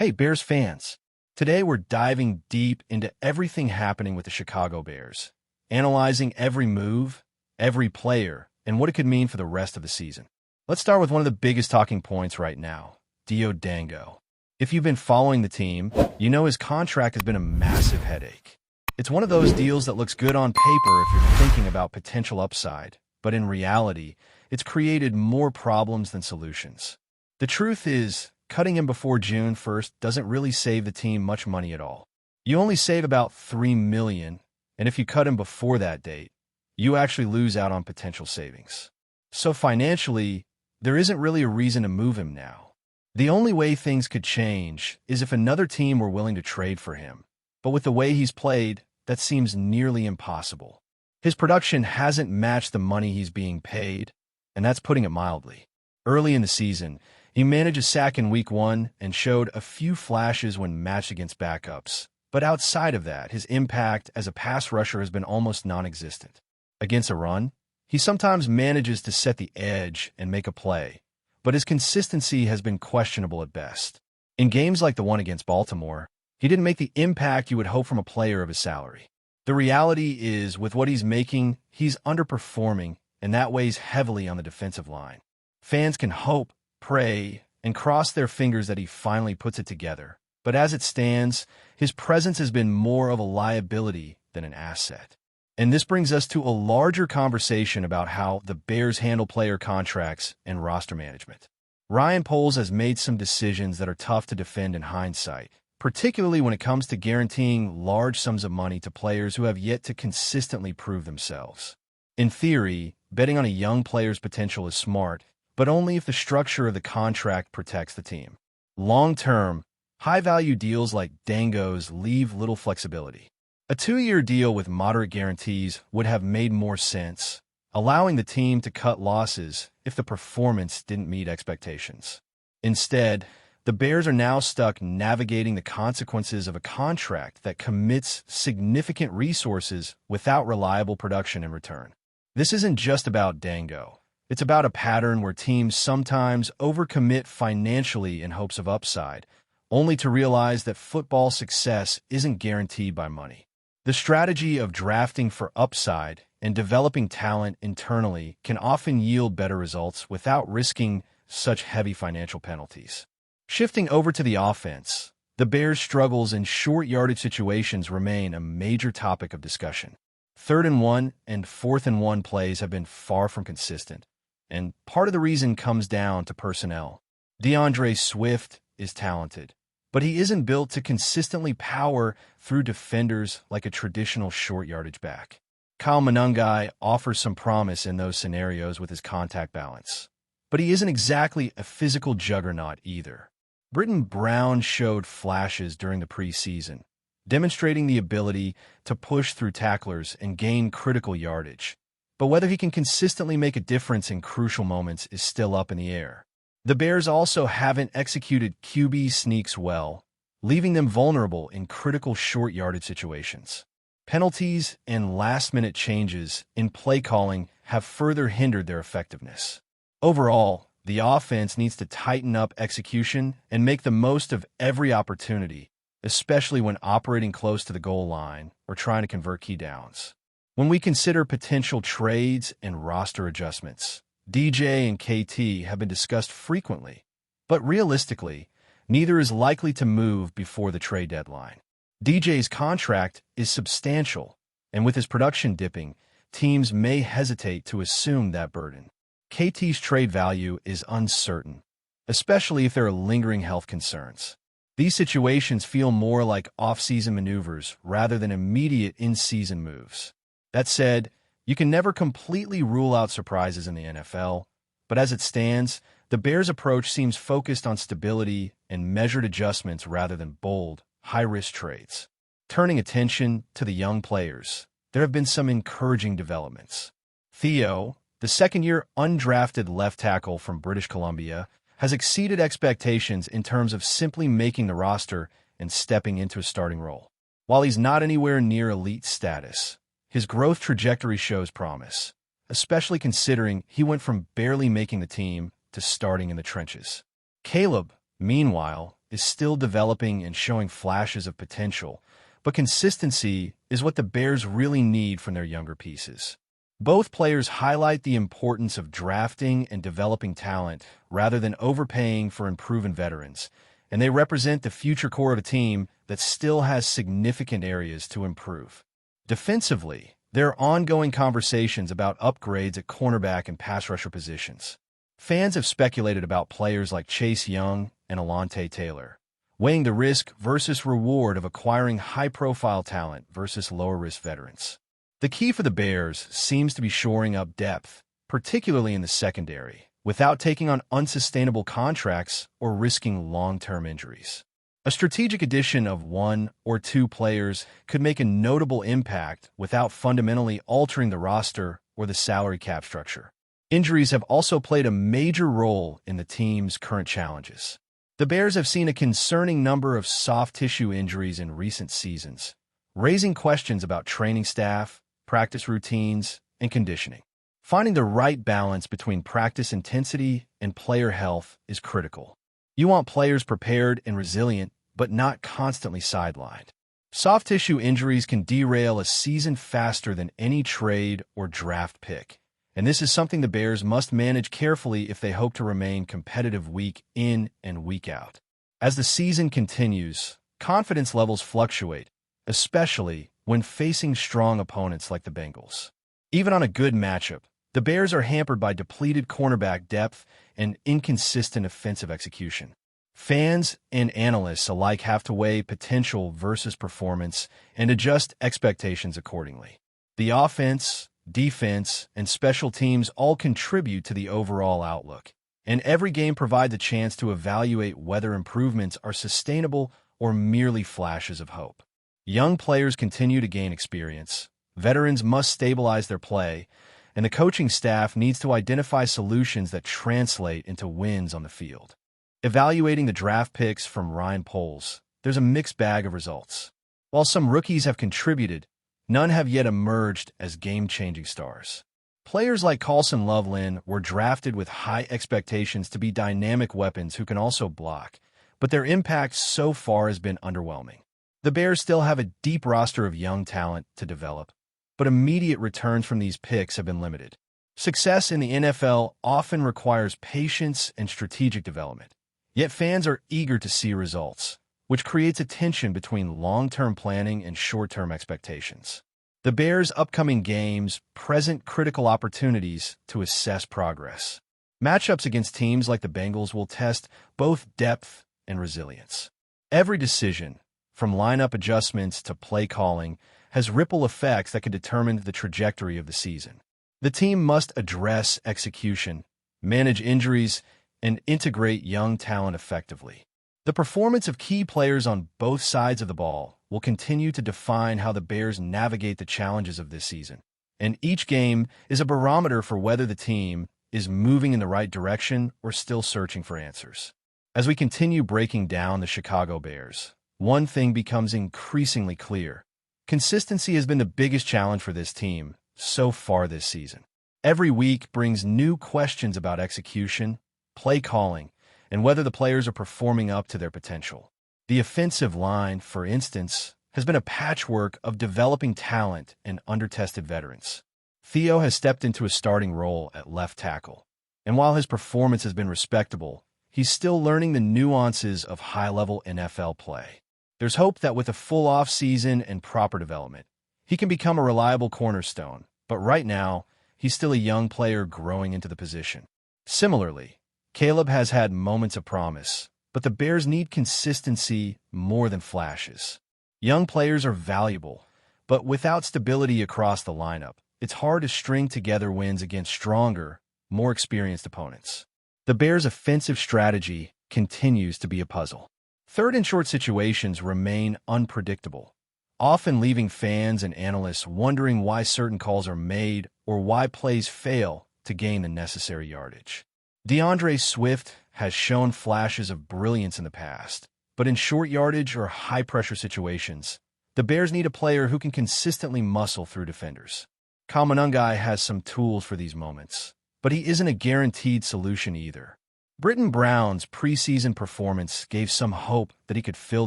Hey, Bears fans. Today we're diving deep into everything happening with the Chicago Bears, analyzing every move, every player, and what it could mean for the rest of the season. Let's start with one of the biggest talking points right now, Dio Dango. If you've been following the team, you know his contract has been a massive headache. It's one of those deals that looks good on paper if you're thinking about potential upside, but in reality, it's created more problems than solutions. The truth is, cutting him before June 1st doesn't really save the team much money at all. You only save about $3 million, and if you cut him before that date, you actually lose out on potential savings. So financially, there isn't really a reason to move him now. The only way things could change is if another team were willing to trade for him. But with the way he's played, that seems nearly impossible. His production hasn't matched the money he's being paid, and that's putting it mildly. Early in the season, he managed a sack in Week 1 and showed a few flashes when matched against backups. But outside of that, his impact as a pass rusher has been almost non-existent. Against a run, he sometimes manages to set the edge and make a play, but his consistency has been questionable at best. In games like the one against Baltimore, he didn't make the impact you would hope from a player of his salary. The reality is, with what he's making, he's underperforming, and that weighs heavily on the defensive line. Fans can hope, pray, and cross their fingers that he finally puts it together. But as it stands, his presence has been more of a liability than an asset. And this brings us to a larger conversation about how the Bears handle player contracts and roster management. Ryan Poles has made some decisions that are tough to defend in hindsight, particularly when it comes to guaranteeing large sums of money to players who have yet to consistently prove themselves. In theory, betting on a young player's potential is smart, but only if the structure of the contract protects the team. Long-term, high-value deals like Dango's leave little flexibility. A 2-year deal with moderate guarantees would have made more sense, allowing the team to cut losses if the performance didn't meet expectations. Instead, the Bears are now stuck navigating the consequences of a contract that commits significant resources without reliable production in return. This isn't just about Dango. It's about a pattern where teams sometimes overcommit financially in hopes of upside, only to realize that football success isn't guaranteed by money. The strategy of drafting for upside and developing talent internally can often yield better results without risking such heavy financial penalties. Shifting over to the offense, the Bears' struggles in short yardage situations remain a major topic of discussion. 3rd and 1 and 4th and 1 plays have been far from consistent, and part of the reason comes down to personnel. DeAndre Swift is talented, but he isn't built to consistently power through defenders like a traditional short yardage back. Kyle Monangai offers some promise in those scenarios with his contact balance, but he isn't exactly a physical juggernaut either. Britton Brown showed flashes during the preseason, demonstrating the ability to push through tacklers and gain critical yardage. But whether he can consistently make a difference in crucial moments is still up in the air. The Bears also haven't executed QB sneaks well, leaving them vulnerable in critical short yardage situations. Penalties and last-minute changes in play calling have further hindered their effectiveness. Overall, the offense needs to tighten up execution and make the most of every opportunity, especially when operating close to the goal line or trying to convert key downs. When we consider potential trades and roster adjustments, DJ and KT have been discussed frequently, but realistically, neither is likely to move before the trade deadline. DJ's contract is substantial, and with his production dipping, teams may hesitate to assume that burden. KT's trade value is uncertain, especially if there are lingering health concerns. These situations feel more like off-season maneuvers rather than immediate in-season moves. That said, you can never completely rule out surprises in the NFL, but as it stands, the Bears' approach seems focused on stability and measured adjustments rather than bold, high-risk trades. Turning attention to the young players, there have been some encouraging developments. Theo, the second-year undrafted left tackle from British Columbia, has exceeded expectations in terms of simply making the roster and stepping into a starting role. While he's not anywhere near elite status, his growth trajectory shows promise, especially considering he went from barely making the team to starting in the trenches. Caleb, meanwhile, is still developing and showing flashes of potential, but consistency is what the Bears really need from their younger pieces. Both players highlight the importance of drafting and developing talent rather than overpaying for unproven veterans, and they represent the future core of a team that still has significant areas to improve. Defensively, there are ongoing conversations about upgrades at cornerback and pass rusher positions. Fans have speculated about players like Chase Young and Alontae Taylor, weighing the risk versus reward of acquiring high-profile talent versus lower-risk veterans. The key for the Bears seems to be shoring up depth, particularly in the secondary, without taking on unsustainable contracts or risking long-term injuries. A strategic addition of one or two players could make a notable impact without fundamentally altering the roster or the salary cap structure. Injuries have also played a major role in the team's current challenges. The Bears have seen a concerning number of soft tissue injuries in recent seasons, raising questions about training staff, practice routines, and conditioning. Finding the right balance between practice intensity and player health is critical. You want players prepared and resilient, but not constantly sidelined. Soft tissue injuries can derail a season faster than any trade or draft pick, and this is something the Bears must manage carefully if they hope to remain competitive week in and week out. As the season continues, confidence levels fluctuate, especially when facing strong opponents like the Bengals. Even on a good matchup, the Bears are hampered by depleted cornerback depth and inconsistent offensive execution. Fans and analysts alike have to weigh potential versus performance and adjust expectations accordingly. The offense, defense, and special teams all contribute to the overall outlook, and every game provides a chance to evaluate whether improvements are sustainable or merely flashes of hope. Young players continue to gain experience, veterans must stabilize their play, and the coaching staff needs to identify solutions that translate into wins on the field. Evaluating the draft picks from Ryan Poles, there's a mixed bag of results. While some rookies have contributed, none have yet emerged as game-changing stars. Players like Carlson Loveland were drafted with high expectations to be dynamic weapons who can also block, but their impact so far has been underwhelming. The Bears still have a deep roster of young talent to develop, but immediate returns from these picks have been limited. Success in the NFL often requires patience and strategic development, yet fans are eager to see results, which creates a tension between long-term planning and short-term expectations. The Bears' upcoming games present critical opportunities to assess progress. Matchups against teams like the Bengals will test both depth and resilience. Every decision, from lineup adjustments to play calling, has ripple effects that could determine the trajectory of the season. The team must address execution, manage injuries, and integrate young talent effectively. The performance of key players on both sides of the ball will continue to define how the Bears navigate the challenges of this season, and each game is a barometer for whether the team is moving in the right direction or still searching for answers. As we continue breaking down the Chicago Bears, one thing becomes increasingly clear. Consistency has been the biggest challenge for this team so far this season. Every week brings new questions about execution, play calling, and whether the players are performing up to their potential. The offensive line, for instance, has been a patchwork of developing talent and under-tested veterans. Theo has stepped into a starting role at left tackle, and while his performance has been respectable, he's still learning the nuances of high-level NFL play. There's hope that with a full off-season and proper development, he can become a reliable cornerstone, but right now, he's still a young player growing into the position. Similarly, Caleb has had moments of promise, but the Bears need consistency more than flashes. Young players are valuable, but without stability across the lineup, it's hard to string together wins against stronger, more experienced opponents. The Bears' offensive strategy continues to be a puzzle. Third and short situations remain unpredictable, often leaving fans and analysts wondering why certain calls are made or why plays fail to gain the necessary yardage. DeAndre Swift has shown flashes of brilliance in the past, but in short yardage or high-pressure situations, the Bears need a player who can consistently muscle through defenders. Kamanungai has some tools for these moments, but he isn't a guaranteed solution either. Britton Brown's preseason performance gave some hope that he could fill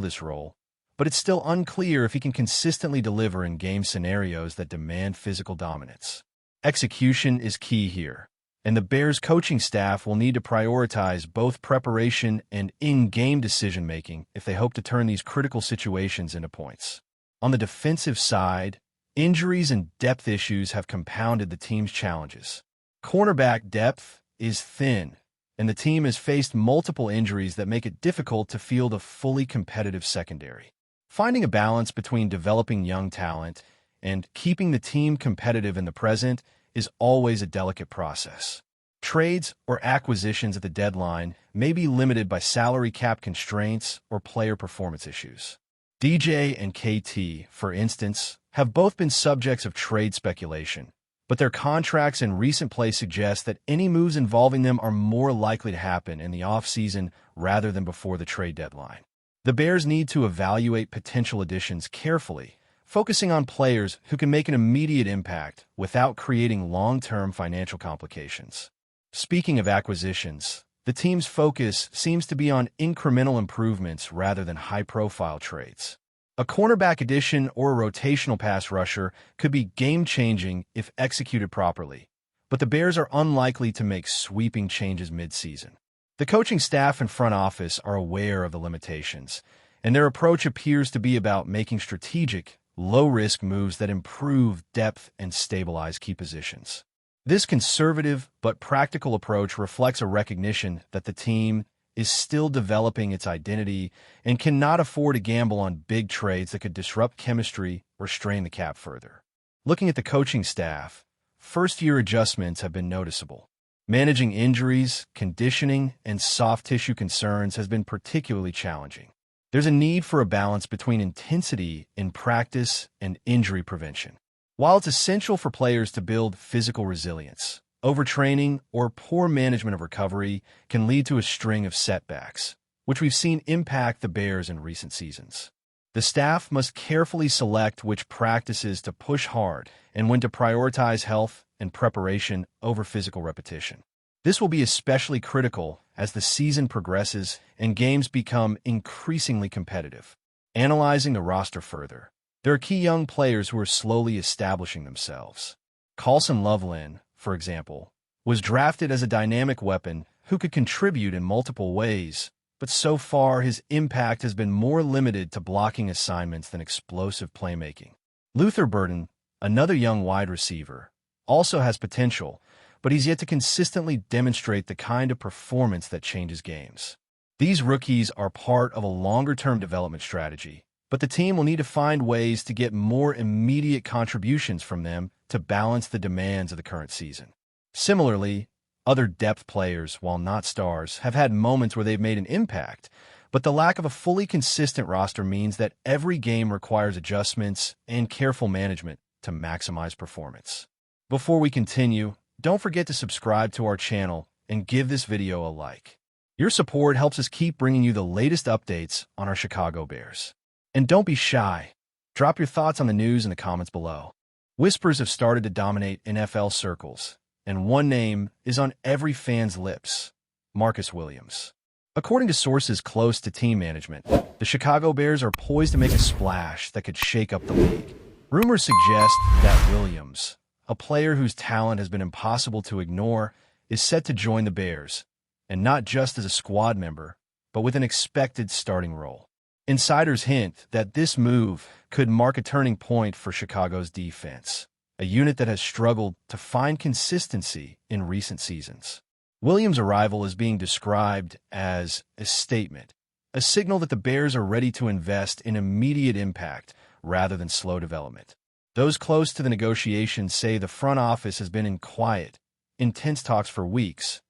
this role, but it's still unclear if he can consistently deliver in game scenarios that demand physical dominance. Execution is key here, and the Bears coaching staff will need to prioritize both preparation and in-game decision-making if they hope to turn these critical situations into points. On the defensive side, injuries and depth issues have compounded the team's challenges. Cornerback depth is thin, and the team has faced multiple injuries that make it difficult to field a fully competitive secondary. Finding a balance between developing young talent and keeping the team competitive in the present is always a delicate process. Trades or acquisitions at the deadline may be limited by salary cap constraints or player performance issues. DJ and KT, for instance, have both been subjects of trade speculation, but their contracts and recent play suggest that any moves involving them are more likely to happen in the offseason rather than before the trade deadline. The Bears need to evaluate potential additions carefully, focusing on players who can make an immediate impact without creating long-term financial complications. Speaking of acquisitions, the team's focus seems to be on incremental improvements rather than high-profile trades. A cornerback addition or a rotational pass rusher could be game-changing if executed properly, but the Bears are unlikely to make sweeping changes mid-season. The coaching staff and front office are aware of the limitations, and their approach appears to be about making strategic, low-risk moves that improve depth and stabilize key positions. This conservative but practical approach reflects a recognition that the team is still developing its identity and cannot afford to gamble on big trades that could disrupt chemistry or strain the cap further. Looking at the coaching staff, first-year adjustments have been noticeable. Managing injuries, conditioning, and soft tissue concerns has been particularly challenging. There's a need for a balance between intensity in practice and injury prevention. While it's essential for players to build physical resilience, overtraining or poor management of recovery can lead to a string of setbacks, which we've seen impact the Bears in recent seasons. The staff must carefully select which practices to push hard and when to prioritize health and preparation over physical repetition. This will be especially critical as the season progresses and games become increasingly competitive. Analyzing the roster further, there are key young players who are slowly establishing themselves. Carlson Loveland, for example, was drafted as a dynamic weapon who could contribute in multiple ways, but so far his impact has been more limited to blocking assignments than explosive playmaking. Luther Burden, another young wide receiver, also has potential, but he's yet to consistently demonstrate the kind of performance that changes games. These rookies are part of a longer-term development strategy, but the team will need to find ways to get more immediate contributions from them to balance the demands of the current season. Similarly, other depth players, while not stars, have had moments where they've made an impact, but the lack of a fully consistent roster means that every game requires adjustments and careful management to maximize performance. Before we continue, don't forget to subscribe to our channel and give this video a like. Your support helps us keep bringing you the latest updates on our Chicago Bears. And don't be shy. Drop your thoughts on the news in the comments below. Whispers have started to dominate NFL circles, and one name is on every fan's lips: Marcus Williams. According to sources close to team management, the Chicago Bears are poised to make a splash that could shake up the league. Rumors suggest that Williams, a player whose talent has been impossible to ignore, is set to join the Bears, and not just as a squad member, but with an expected starting role. Insiders hint that this move could mark a turning point for Chicago's defense, a unit that has struggled to find consistency in recent seasons. Williams' arrival is being described as a statement, a signal that the Bears are ready to invest in immediate impact rather than slow development. Those close to the negotiations say the front office has been in quiet, intense talks for weeks,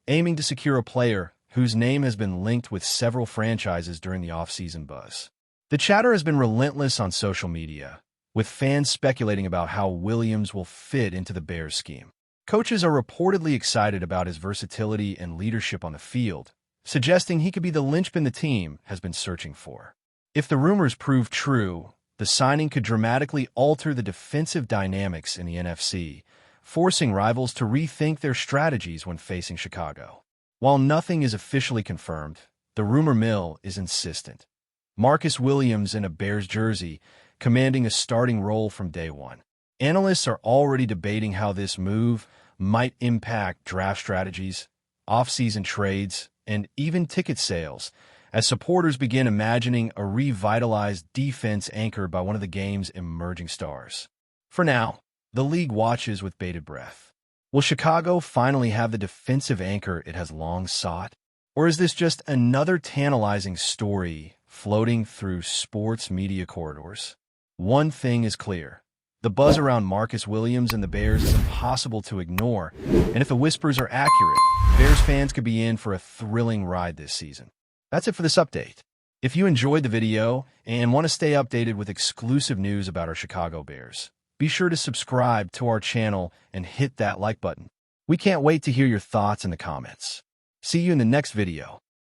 aiming to secure a player whose name has been linked with several franchises during the offseason buzz. The chatter has been relentless on social media, with fans speculating about how Williams will fit into the Bears scheme. Coaches are reportedly excited about his versatility and leadership on the field, suggesting he could be the linchpin the team has been searching for. If the rumors prove true, the signing could dramatically alter the defensive dynamics in the NFC, forcing rivals to rethink their strategies when facing Chicago. While nothing is officially confirmed, the rumor mill is insistent. Marcus Williams in a Bears jersey, commanding a starting role from day one. Analysts are already debating how this move might impact draft strategies, off-season trades, and even ticket sales, as supporters begin imagining a revitalized defense anchored by one of the game's emerging stars. For now, the league watches with bated breath. Will Chicago finally have the defensive anchor it has long sought? Or is this just another tantalizing story floating through sports media corridors? One thing is clear. The buzz around Marcus Williams and the Bears is impossible to ignore, and if the whispers are accurate, Bears fans could be in for a thrilling ride this season. That's it for this update. If you enjoyed the video and want to stay updated with exclusive news about our Chicago Bears, be sure to subscribe to our channel and hit that like button. We can't wait to hear your thoughts in the comments. See you in the next video.